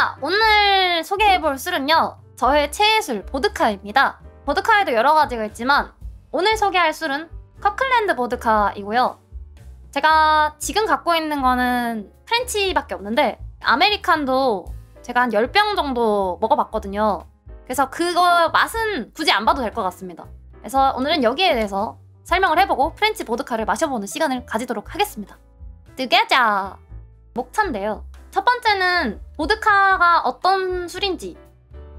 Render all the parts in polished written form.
자, 오늘 소개해볼 술은요, 저의 최애술 보드카입니다. 보드카에도 여러 가지가 있지만 오늘 소개할 술은 커클랜드 보드카이고요. 제가 지금 갖고 있는 거는 프렌치밖에 없는데 아메리칸도 제가 한 10병 정도 먹어봤거든요. 그래서 그거 맛은 굳이 안 봐도 될 것 같습니다. 그래서 오늘은 여기에 대해서 설명을 해보고 프렌치 보드카를 마셔보는 시간을 가지도록 하겠습니다. 뜨개자! 목차인데요. 첫 번째는 보드카가 어떤 술인지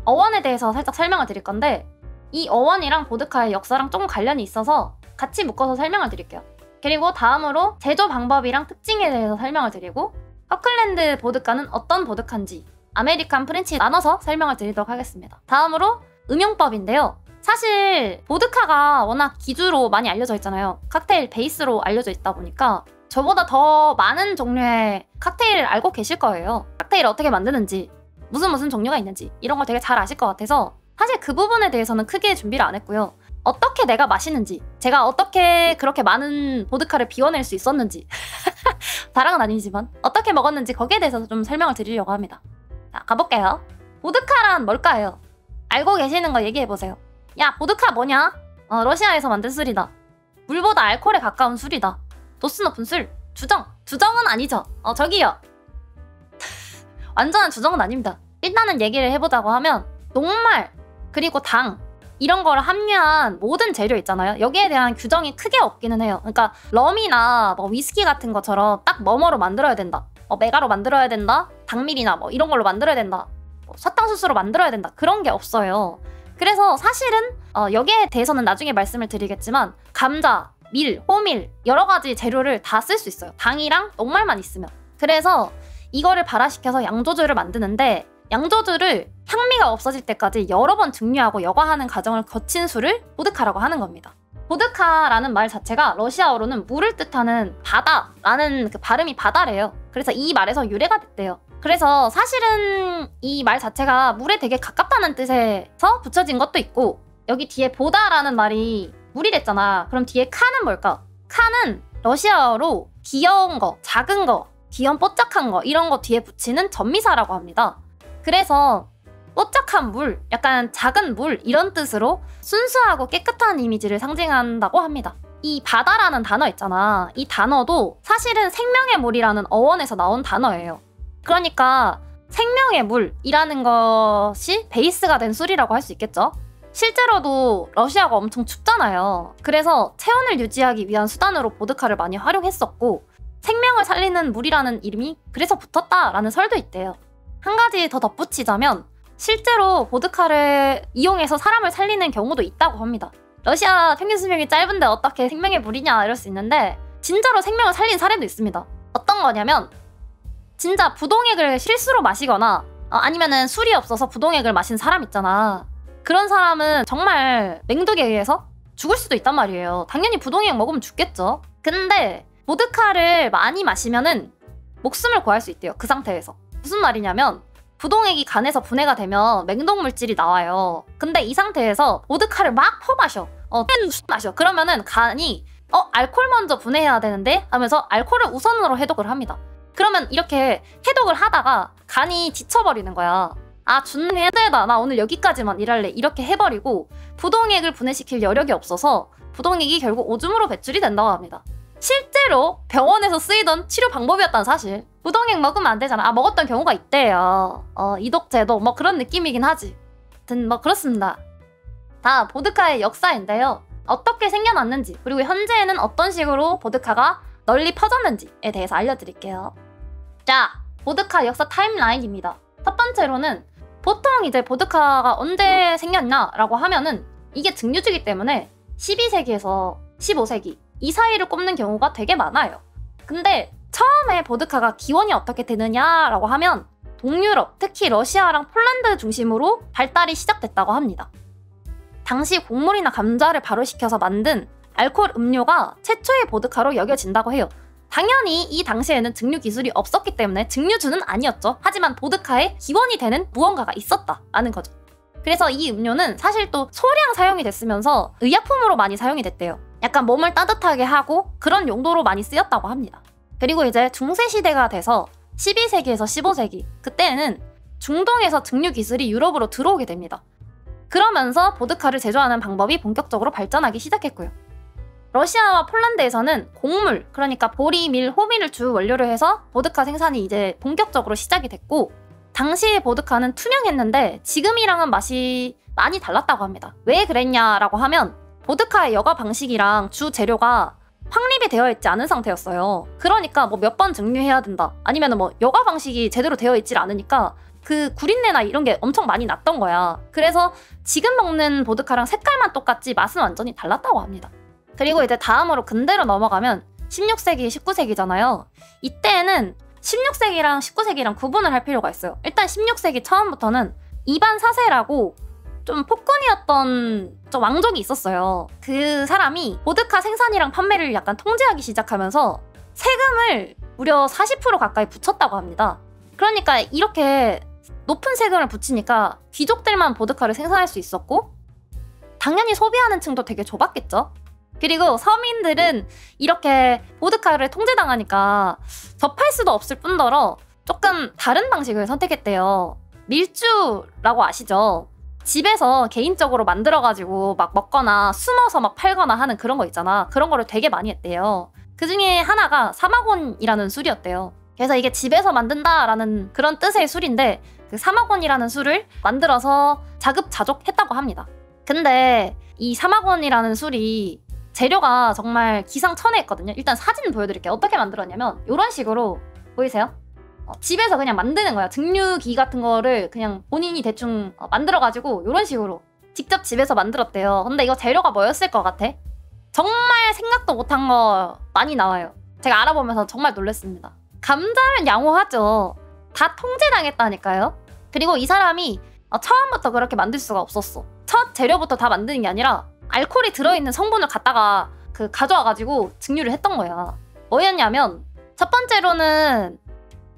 어원에 대해서 살짝 설명을 드릴 건데, 이 어원이랑 보드카의 역사랑 조금 관련이 있어서 같이 묶어서 설명을 드릴게요. 그리고 다음으로 제조 방법이랑 특징에 대해서 설명을 드리고, 커클랜드 보드카는 어떤 보드카인지 아메리칸 프렌치 나눠서 설명을 드리도록 하겠습니다. 다음으로 음용법인데요. 사실 보드카가 워낙 기주로 많이 알려져 있잖아요. 칵테일 베이스로 알려져 있다 보니까 저보다 더 많은 종류의 칵테일을 알고 계실 거예요. 칵테일을 어떻게 만드는지, 무슨 종류가 있는지 이런 걸 되게 잘 아실 것 같아서 사실 그 부분에 대해서는 크게 준비를 안 했고요. 어떻게 내가 마시는지, 제가 어떻게 그렇게 많은 보드카를 비워낼 수 있었는지 자랑은 아니지만 어떻게 먹었는지 거기에 대해서 좀 설명을 드리려고 합니다. 자, 가볼게요. 보드카란 뭘까요? 알고 계시는 거 얘기해보세요. 야, 보드카 뭐냐? 러시아에서 만든 술이다. 물보다 알코올에 가까운 술이다. 도수 높은 술. 주정은 아니죠. 저기요. 완전한 주정은 아닙니다. 일단은 얘기를 해보자고 하면 녹말, 그리고 당 이런 거를 함유한 모든 재료 있잖아요. 여기에 대한 규정이 크게 없기는 해요. 그러니까 럼이나 뭐 위스키 같은 것처럼 딱 뭐뭐로 만들어야 된다, 메가로 만들어야 된다, 당밀이나 뭐 이런 걸로 만들어야 된다, 사탕수수로 만들어야 된다, 그런 게 없어요. 그래서 사실은 여기에 대해서는 나중에 말씀을 드리겠지만 감자, 밀, 호밀 여러 가지 재료를 다 쓸 수 있어요. 당이랑 녹말만 있으면. 그래서 이거를 발화시켜서 양조주를 만드는데, 양조주를 향미가 없어질 때까지 여러 번 증류하고 여과하는 과정을 거친 술을 보드카라고 하는 겁니다. 보드카라는 말 자체가 러시아어로는 물을 뜻하는 바다라는 그 발음이 바다래요. 그래서 이 말에서 유래가 됐대요. 그래서 사실은 이 말 자체가 물에 되게 가깝다는 뜻에서 붙여진 것도 있고, 여기 뒤에 보다라는 말이 물이랬잖아. 그럼 뒤에 카는 뭘까? 카는 러시아어로 귀여운 거, 작은 거, 귀염 뽀짝한 거 이런 거 뒤에 붙이는 전미사라고 합니다. 그래서 뽀짝한 물, 약간 작은 물 이런 뜻으로 순수하고 깨끗한 이미지를 상징한다고 합니다. 이 바다라는 단어 있잖아. 이 단어도 사실은 생명의 물이라는 어원에서 나온 단어예요. 그러니까 생명의 물이라는 것이 베이스가 된 술이라고 할 수 있겠죠. 실제로도 러시아가 엄청 춥잖아요. 그래서 체온을 유지하기 위한 수단으로 보드카를 많이 활용했었고, 생명을 살리는 물이라는 이름이 그래서 붙었다라는 설도 있대요. 한 가지 더 덧붙이자면 실제로 보드카를 이용해서 사람을 살리는 경우도 있다고 합니다. 러시아 평균 수명이 짧은데 어떻게 생명의 물이냐 이럴 수 있는데, 진짜로 생명을 살린 사례도 있습니다. 어떤 거냐면 진짜 부동액을 실수로 마시거나 아니면은 술이 없어서 부동액을 마신 사람 있잖아. 그런 사람은 정말 맹독에 의해서 죽을 수도 있단 말이에요. 당연히 부동액 먹으면 죽겠죠. 근데 보드카를 많이 마시면은 목숨을 구할 수 있대요. 그 상태에서. 무슨 말이냐면 부동액이 간에서 분해가 되면 맹독 물질이 나와요. 근데 이 상태에서 보드카를 막 퍼마셔. 마셔. 그러면은 간이 알코올 먼저 분해해야 되는데 하면서 알코올을 우선으로 해독을 합니다. 그러면 이렇게 해독을 하다가 간이 지쳐버리는 거야. 죽는 힘들다, 나 오늘 여기까지만 일할래, 이렇게 해버리고 부동액을 분해시킬 여력이 없어서 부동액이 결국 오줌으로 배출이 된다고 합니다. 실제로 병원에서 쓰이던 치료 방법이었다는 사실. 부동액 먹으면 안 되잖아. 먹었던 경우가 있대요. 이독제도 뭐 그런 느낌이긴 하지. 아무튼 뭐 그렇습니다. 다 보드카의 역사인데요. 어떻게 생겨났는지, 그리고 현재에는 어떤 식으로 보드카가 널리 퍼졌는지에 대해서 알려드릴게요. 자, 보드카 역사 타임라인입니다. 첫 번째로는 보통 이제 보드카가 언제 생겼냐라고 하면은 이게 증류주기 때문에 12세기에서 15세기 이 사이를 꼽는 경우가 되게 많아요. 근데 처음에 보드카가 기원이 어떻게 되느냐라고 하면 동유럽, 특히 러시아랑 폴란드 중심으로 발달이 시작됐다고 합니다. 당시 곡물이나 감자를 발효시켜서 만든 알코올 음료가 최초의 보드카로 여겨진다고 해요. 당연히 이 당시에는 증류 기술이 없었기 때문에 증류주는 아니었죠. 하지만 보드카의 기원이 되는 무언가가 있었다라는 거죠. 그래서 이 음료는 사실 또 소량 사용이 됐으면서 의약품으로 많이 사용이 됐대요. 약간 몸을 따뜻하게 하고 그런 용도로 많이 쓰였다고 합니다. 그리고 이제 중세시대가 돼서 12세기에서 15세기, 그때는 중동에서 증류 기술이 유럽으로 들어오게 됩니다. 그러면서 보드카를 제조하는 방법이 본격적으로 발전하기 시작했고요. 러시아와 폴란드에서는 곡물, 그러니까 보리, 밀, 호밀을 주 원료로 해서 보드카 생산이 이제 본격적으로 시작이 됐고, 당시의 보드카는 투명했는데 지금이랑은 맛이 많이 달랐다고 합니다. 왜 그랬냐라고 하면 보드카의 여과 방식이랑 주 재료가 확립이 되어 있지 않은 상태였어요. 그러니까 뭐 몇 번 증류해야 된다, 아니면 뭐 여과 방식이 제대로 되어 있질 않으니까 그 구린내나 이런 게 엄청 많이 났던 거야. 그래서 지금 먹는 보드카랑 색깔만 똑같지 맛은 완전히 달랐다고 합니다. 그리고 이제 다음으로 근대로 넘어가면 16세기, 19세기잖아요. 이때는 16세기랑 19세기랑 구분을 할 필요가 있어요. 일단 16세기 처음부터는 이반 사세라고 좀 폭군이었던 좀 왕족이 있었어요. 그 사람이 보드카 생산이랑 판매를 약간 통제하기 시작하면서 세금을 무려 40% 가까이 붙였다고 합니다. 그러니까 이렇게 높은 세금을 붙이니까 귀족들만 보드카를 생산할 수 있었고, 당연히 소비하는 층도 되게 좁았겠죠. 그리고 서민들은 이렇게 보드카를 통제당하니까 접할 수도 없을 뿐더러 조금 다른 방식을 선택했대요. 밀주라고 아시죠? 집에서 개인적으로 만들어가지고 막 먹거나 숨어서 막 팔거나 하는 그런 거 있잖아. 그런 거를 되게 많이 했대요. 그 중에 하나가 사마곤이라는 술이었대요. 그래서 이게 집에서 만든다라는 그런 뜻의 술인데, 그 사마곤이라는 술을 만들어서 자급자족 했다고 합니다. 근데 이 사마곤이라는 술이 재료가 정말 기상천외했거든요. 일단 사진 보여드릴게요. 어떻게 만들었냐면 이런 식으로 보이세요? 집에서 그냥 만드는 거야. 증류기 같은 거를 그냥 본인이 대충 만들어가지고 이런 식으로 직접 집에서 만들었대요. 근데 이거 재료가 뭐였을 것 같아? 정말 생각도 못한 거 많이 나와요. 제가 알아보면서 정말 놀랐습니다. 감자면 양호하죠. 다 통제당했다니까요. 그리고 이 사람이 처음부터 그렇게 만들 수가 없었어. 첫 재료부터 다 만드는 게 아니라 알코올이 들어있는 성분을 갖다가 가져와가지고 증류를 했던 거야. 뭐였냐면 첫 번째로는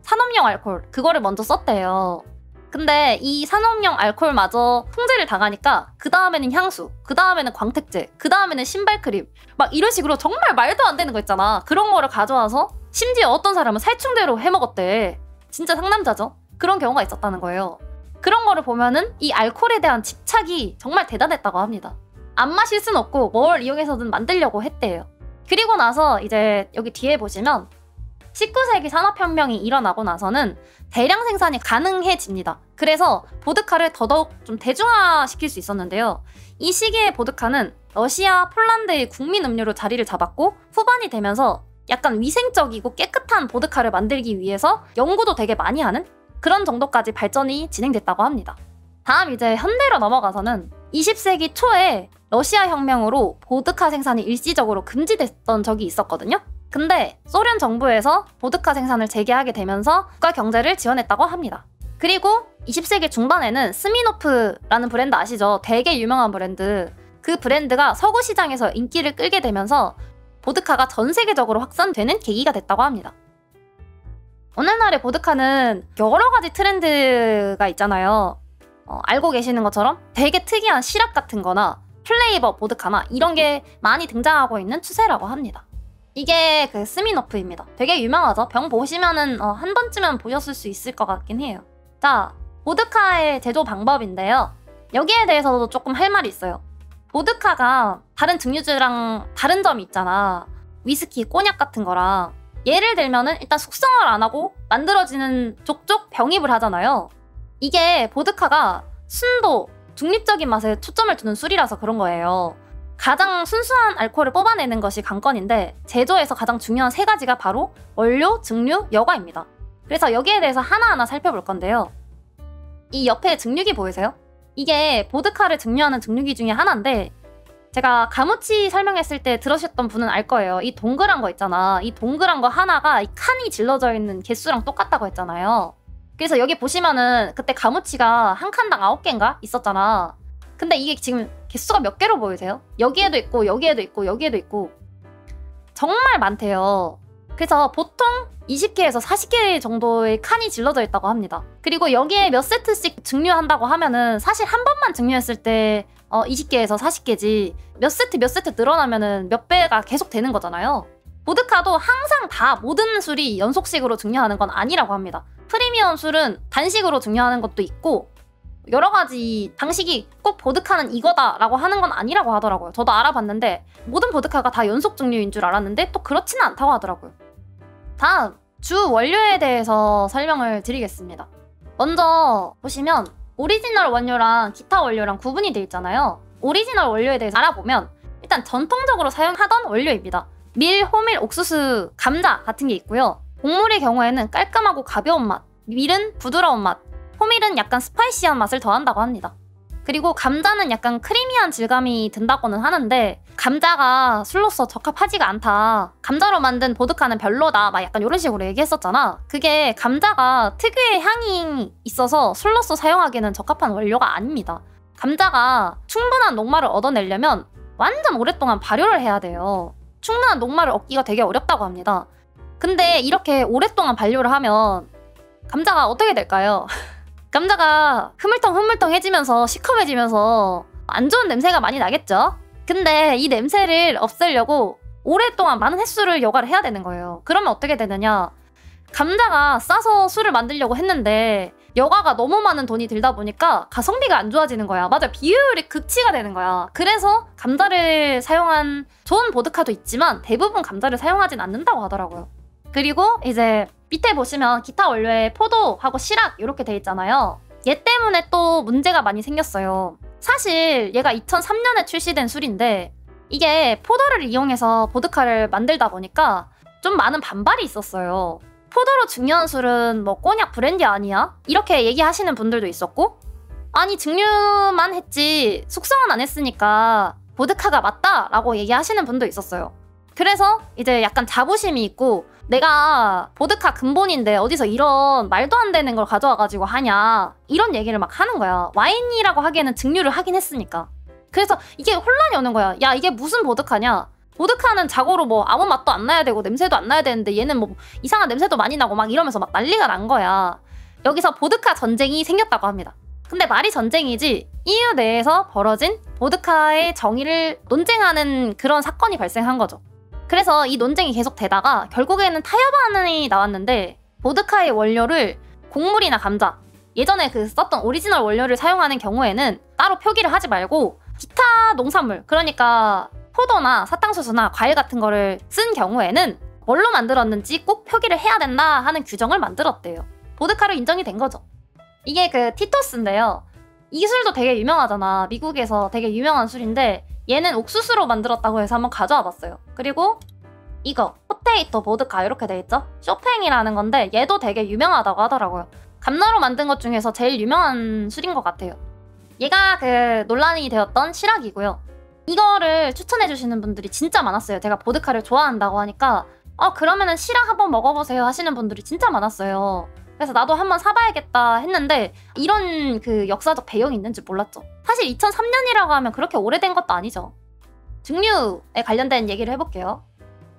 산업용 알코올, 그거를 먼저 썼대요. 근데 이 산업용 알코올마저 통제를 당하니까 그 다음에는 향수, 그 다음에는 광택제, 그 다음에는 신발크림, 막 이런 식으로 정말 말도 안 되는 거 있잖아. 그런 거를 가져와서 심지어 어떤 사람은 살충제로 해먹었대. 진짜 상남자죠? 그런 경우가 있었다는 거예요. 그런 거를 보면은 이 알코올에 대한 집착이 정말 대단했다고 합니다. 안 마실 순 없고 뭘 이용해서든 만들려고 했대요. 그리고 나서 이제 여기 뒤에 보시면 19세기 산업혁명이 일어나고 나서는 대량 생산이 가능해집니다. 그래서 보드카를 더더욱 좀 대중화시킬 수 있었는데요. 이 시기에 보드카는 러시아, 폴란드의 국민 음료로 자리를 잡았고, 후반이 되면서 약간 위생적이고 깨끗한 보드카를 만들기 위해서 연구도 되게 많이 하는 그런 정도까지 발전이 진행됐다고 합니다. 다음 이제 현대로 넘어가서는 20세기 초에 러시아 혁명으로 보드카 생산이 일시적으로 금지됐던 적이 있었거든요. 근데 소련 정부에서 보드카 생산을 재개하게 되면서 국가 경제를 지원했다고 합니다. 그리고 20세기 중반에는 스미노프라는 브랜드 아시죠? 되게 유명한 브랜드. 그 브랜드가 서구 시장에서 인기를 끌게 되면서 보드카가 전 세계적으로 확산되는 계기가 됐다고 합니다. 오늘날의 보드카는 여러 가지 트렌드가 있잖아요. 알고 계시는 것처럼 되게 특이한 시럽 같은 거나 플레이버 보드카나 이런 게 많이 등장하고 있는 추세라고 합니다. 이게 그 스미노프입니다. 되게 유명하죠? 병 보시면은 한 번쯤은 보셨을 수 있을 것 같긴 해요. 자, 보드카의 제조 방법인데요. 여기에 대해서도 조금 할 말이 있어요. 보드카가 다른 증류주랑 다른 점이 있잖아. 위스키, 꼬냑 같은 거랑. 예를 들면은 일단 숙성을 안 하고 만들어지는 족족 병입을 하잖아요. 이게 보드카가 순도, 중립적인 맛에 초점을 두는 술이라서 그런 거예요. 가장 순수한 알코올을 뽑아내는 것이 관건인데, 제조에서 가장 중요한 세 가지가 바로 원료, 증류, 여과입니다. 그래서 여기에 대해서 하나하나 살펴볼 건데요. 이 옆에 증류기 보이세요? 이게 보드카를 증류하는 증류기 중에 하나인데, 제가 가무치 설명했을 때 들으셨던 분은 알 거예요. 이 동그란 거 있잖아. 이 동그란 거 하나가 이 칸이 질러져 있는 개수랑 똑같다고 했잖아요. 그래서 여기 보시면은 그때 가무치가 한 칸당 9개인가 있었잖아. 근데 이게 지금 개수가 몇 개로 보이세요? 여기에도 있고 여기에도 있고 여기에도 있고 정말 많대요. 그래서 보통 20개에서 40개 정도의 칸이 질러져 있다고 합니다. 그리고 여기에 몇 세트씩 증류한다고 하면은 사실 한 번만 증류했을 때 20개에서 40개지 몇 세트 늘어나면은 몇 배가 계속 되는 거잖아요. 보드카도 항상 다 모든 술이 연속식으로 증류하는 건 아니라고 합니다. 프리미엄 술은 단식으로 증류하는 것도 있고 여러 가지 방식이 꼭 보드카는 이거다라고 하는 건 아니라고 하더라고요. 저도 알아봤는데 모든 보드카가 다 연속 증류인 줄 알았는데 또 그렇지는 않다고 하더라고요. 다음, 주 원료에 대해서 설명을 드리겠습니다. 먼저 보시면 오리지널 원료랑 기타 원료랑 구분이 돼 있잖아요. 오리지널 원료에 대해서 알아보면 일단 전통적으로 사용하던 원료입니다. 밀, 호밀, 옥수수, 감자 같은 게 있고요. 곡물의 경우에는 깔끔하고 가벼운 맛, 밀은 부드러운 맛, 호밀은 약간 스파이시한 맛을 더한다고 합니다. 그리고 감자는 약간 크리미한 질감이 든다고는 하는데 감자가 술로서 적합하지가 않다. 감자로 만든 보드카는 별로다. 막 약간 이런 식으로 얘기했었잖아. 그게 감자가 특유의 향이 있어서 술로서 사용하기에는 적합한 원료가 아닙니다. 감자가 충분한 녹말을 얻어내려면 완전 오랫동안 발효를 해야 돼요. 충분한 녹말을 얻기가 되게 어렵다고 합니다. 근데 이렇게 오랫동안 발효를 하면 감자가 어떻게 될까요? 감자가 흐물텅흐물텅해지면서 시커매지면서 안 좋은 냄새가 많이 나겠죠? 근데 이 냄새를 없애려고 오랫동안 많은 횟수를 여과를 해야 되는 거예요. 그러면 어떻게 되느냐? 감자가 싸서 술을 만들려고 했는데 여과가 너무 많은 돈이 들다 보니까 가성비가 안 좋아지는 거야. 맞아, 비효율이 극치가 되는 거야. 그래서 감자를 사용한 좋은 보드카도 있지만 대부분 감자를 사용하진 않는다고 하더라고요. 그리고 이제 밑에 보시면 기타 원료에 포도하고 시락 이렇게 돼 있잖아요. 얘 때문에 또 문제가 많이 생겼어요. 사실 얘가 2003년에 출시된 술인데 이게 포도를 이용해서 보드카를 만들다 보니까 좀 많은 반발이 있었어요. 포도로 증류한 술은 뭐 꼬냑 브랜디 아니야? 이렇게 얘기하시는 분들도 있었고, 아니 증류만 했지 숙성은 안 했으니까 보드카가 맞다 라고 얘기하시는 분도 있었어요. 그래서 이제 약간 자부심이 있고 내가 보드카 근본인데 어디서 이런 말도 안 되는 걸 가져와가지고 하냐 이런 얘기를 막 하는 거야. 와인이라고 하기에는 증류를 하긴 했으니까. 그래서 이게 혼란이 오는 거야. 야, 이게 무슨 보드카냐? 보드카는 자고로 뭐 아무 맛도 안 나야 되고 냄새도 안 나야 되는데 얘는 뭐 이상한 냄새도 많이 나고 막 이러면서 막 난리가 난 거야. 여기서 보드카 전쟁이 생겼다고 합니다. 근데 말이 전쟁이지 EU 내에서 벌어진 보드카의 정의를 논쟁하는 그런 사건이 발생한 거죠. 그래서 이 논쟁이 계속 되다가 결국에는 타협안이 나왔는데 보드카의 원료를 곡물이나 감자, 예전에 그 썼던 오리지널 원료를 사용하는 경우에는 따로 표기를 하지 말고 기타 농산물, 그러니까 포도나 사탕수수나 과일 같은 거를 쓴 경우에는 뭘로 만들었는지 꼭 표기를 해야 된다 하는 규정을 만들었대요. 보드카로 인정이 된 거죠. 이게 그 티토스인데요. 이 술도 되게 유명하잖아. 미국에서 되게 유명한 술인데 얘는 옥수수로 만들었다고 해서 한번 가져와 봤어요. 그리고 이거 포테이토 보드카 이렇게 돼 있죠? 쇼팽이라는 건데 얘도 되게 유명하다고 하더라고요. 감나로 만든 것 중에서 제일 유명한 술인 것 같아요. 얘가 그 논란이 되었던 시락이고요. 이거를 추천해주시는 분들이 진짜 많았어요. 제가 보드카를 좋아한다고 하니까 그러면은 시락 한번 먹어보세요 하시는 분들이 진짜 많았어요. 그래서 나도 한번 사봐야겠다 했는데 이런 그 역사적 배경이 있는지 몰랐죠. 사실 2003년이라고 하면 그렇게 오래된 것도 아니죠. 증류에 관련된 얘기를 해볼게요.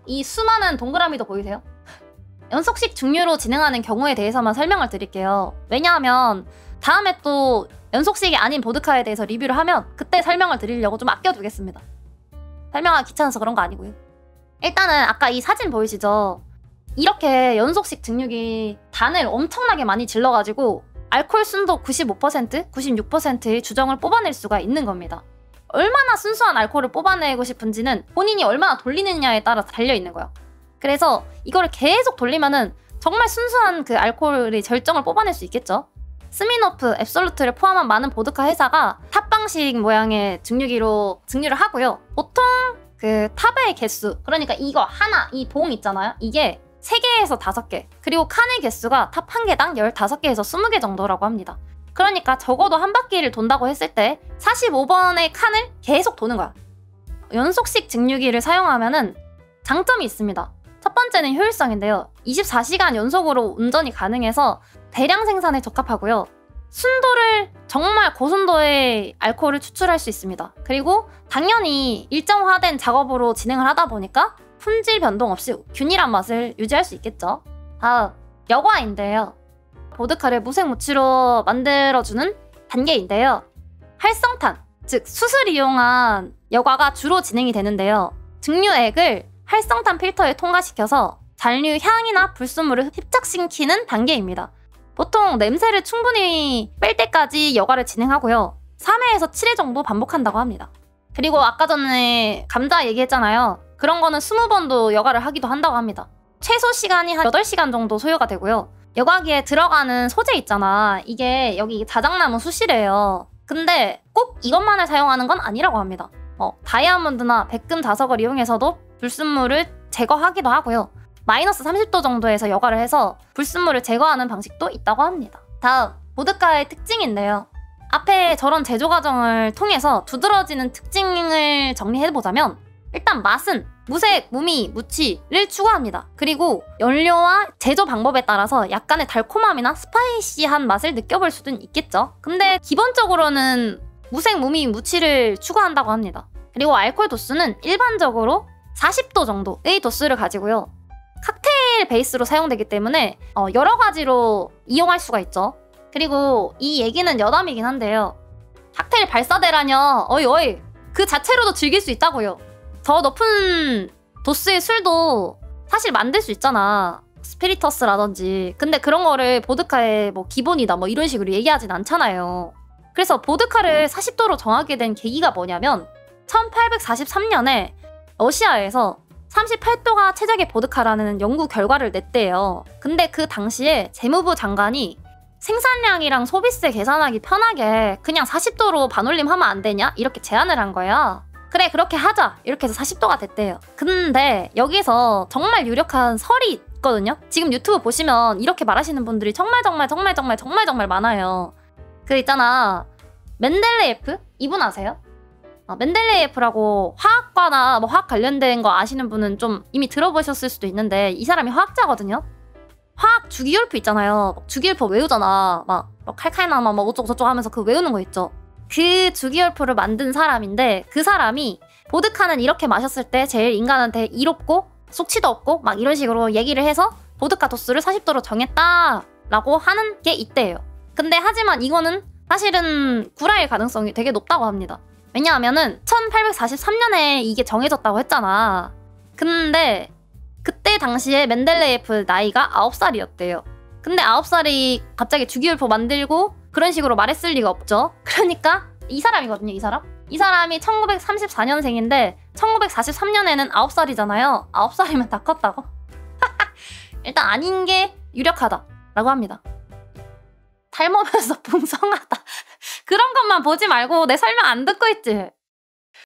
이 수많은 동그라미도 보이세요? 연속식 증류로 진행하는 경우에 대해서만 설명을 드릴게요. 왜냐하면 다음에 또 연속식이 아닌 보드카에 대해서 리뷰를 하면 그때 설명을 드리려고 좀 아껴두겠습니다. 설명하기 귀찮아서 그런 거 아니고요. 일단은 아까 이 사진 보이시죠? 이렇게 연속식 증류기 단을 엄청나게 많이 질러가지고 알코올 순도 95%, 96%의 주정을 뽑아낼 수가 있는 겁니다. 얼마나 순수한 알코올을 뽑아내고 싶은지는 본인이 얼마나 돌리느냐에 따라 달려있는 거야. 그래서 이거를 계속 돌리면은 정말 순수한 그 알코올의 절정을 뽑아낼 수 있겠죠. 스미노프, 앱솔루트를 포함한 많은 보드카 회사가 탑 방식 모양의 증류기로 증류를 하고요. 보통 그 탑의 개수, 그러니까 이거 하나, 이 봉 있잖아요. 이게 3개에서 5개, 그리고 칸의 개수가 탑 1개당 15개에서 20개 정도라고 합니다. 그러니까 적어도 한 바퀴를 돈다고 했을 때 45번의 칸을 계속 도는 거야. 연속식 증류기를 사용하면은 장점이 있습니다. 첫 번째는 효율성인데요. 24시간 연속으로 운전이 가능해서 대량 생산에 적합하고요. 순도를 정말 고순도의 알코올을 추출할 수 있습니다. 그리고 당연히 일정화된 작업으로 진행을 하다 보니까 품질 변동 없이 균일한 맛을 유지할 수 있겠죠. 다음, 여과인데요. 보드카를 무색무취로 만들어주는 단계인데요. 활성탄, 즉 숯을 이용한 여과가 주로 진행이 되는데요. 증류액을 활성탄 필터에 통과시켜서 잔류 향이나 불순물을 흡착시키는 단계입니다. 보통 냄새를 충분히 뺄 때까지 여과를 진행하고요. 3회에서 7회 정도 반복한다고 합니다. 그리고 아까 전에 감자 얘기했잖아요. 그런 거는 20번도 여과를 하기도 한다고 합니다. 최소 시간이 한 8시간 정도 소요가 되고요. 여과기에 들어가는 소재 있잖아. 이게 여기 자작나무 숯이래요. 근데 꼭 이것만을 사용하는 건 아니라고 합니다. 다이아몬드나 백금 자석을 이용해서도 불순물을 제거하기도 하고요. 마이너스 30도 정도에서 여과를 해서 불순물을 제거하는 방식도 있다고 합니다. 다음, 보드카의 특징인데요. 앞에 저런 제조 과정을 통해서 두드러지는 특징을 정리해보자면 일단 맛은 무색, 무미, 무치를 추구합니다. 그리고 연료와 제조 방법에 따라서 약간의 달콤함이나 스파이시한 맛을 느껴볼 수도 있겠죠. 근데 기본적으로는 무색, 무미, 무치를 추구한다고 합니다. 그리고 알코올 도수는 일반적으로 40도 정도의 도수를 가지고요. 칵테일 베이스로 사용되기 때문에 여러 가지로 이용할 수가 있죠. 그리고 이 얘기는 여담이긴 한데요. 칵테일 발사대라뇨. 어이 그 자체로도 즐길 수 있다고요. 더 높은 도수의 술도 사실 만들 수 있잖아. 스피리터스라든지. 근데 그런 거를 보드카의 뭐 기본이다 뭐 이런 식으로 얘기하진 않잖아요. 그래서 보드카를 40도로 정하게 된 계기가 뭐냐면 1843년에 러시아에서 38도가 최적의 보드카라는 연구 결과를 냈대요. 근데 그 당시에 재무부 장관이 생산량이랑 소비세 계산하기 편하게 그냥 40도로 반올림하면 안 되냐? 이렇게 제안을 한 거야. 그래 그렇게 하자 이렇게 해서 40도가 됐대요. 근데 여기서 정말 유력한 설이 있거든요. 지금 유튜브 보시면 이렇게 말하시는 분들이 정말 많아요. 그 있잖아 멘델레예프? 이분 아세요? 멘델레예프라고 화학과나 뭐 화학 관련된 거 아시는 분은 좀 이미 들어보셨을 수도 있는데 이 사람이 화학자거든요. 화학 주기율표 있잖아요. 주기율표 외우잖아. 막 칼칼나마 뭐 어쩌고저쩌고 하면서 그 외우는 거 있죠. 그 주기율표를 만든 사람인데 그 사람이 보드카는 이렇게 마셨을 때 제일 인간한테 이롭고 속치도 없고 막 이런 식으로 얘기를 해서 보드카 도수를 40도로 정했다라고 하는 게 있대요. 근데 하지만 이거는 사실은 구라일 가능성이 되게 높다고 합니다. 왜냐하면은 1843년에 이게 정해졌다고 했잖아. 근데 그때 당시에 멘델레예프 나이가 9살이었대요. 근데 9살이 갑자기 주기율표 만들고 그런 식으로 말했을 리가 없죠. 그러니까 이 사람이거든요, 이 사람. 이 사람이 1934년생인데 1943년에는 9살이잖아요. 9살이면 다 컸다고? 일단 아닌 게 유력하다라고 합니다. 닮으면서 풍성하다. 그런 것만 보지 말고 내 설명 안 듣고 있지.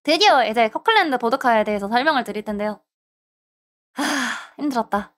드디어 이제 커클랜드 보드카에 대해서 설명을 드릴 텐데요. 힘들었다.